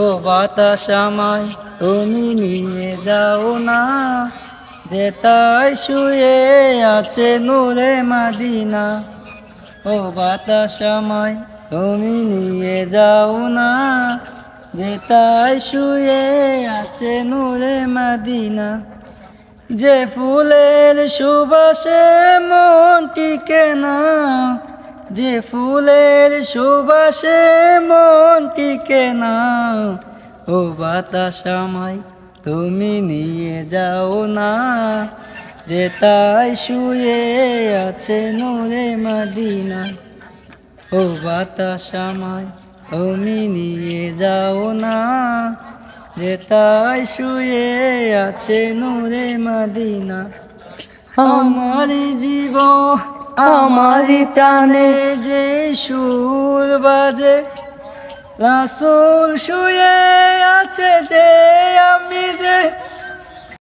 ও বাতাস আমায় তুমি নিয়ে যাও না, যেতায় শুয়ে আছে নূরে মদিনা। ও বাতাস আমায় তুমি নিয়ে যাও না, যেতায় শুয়ে আছে নূরে মদিনা। যে ফুলের সুবাসে মন টিকে না, যে ফুলের সুবাসে মন টিকে না। ও বাতাস আমায় তুমি নিয়ে যাও না, যেতায় শুয়ে আছে নূরে মদিনা। ও বাতাস আমায় তুমি নিয়ে যাও না, যেতায় শুয়ে আছে নূরে মদিনা। আমারি জীবন আমারি প্রাণে যে সুর বাজে, রাসূল শুয়ে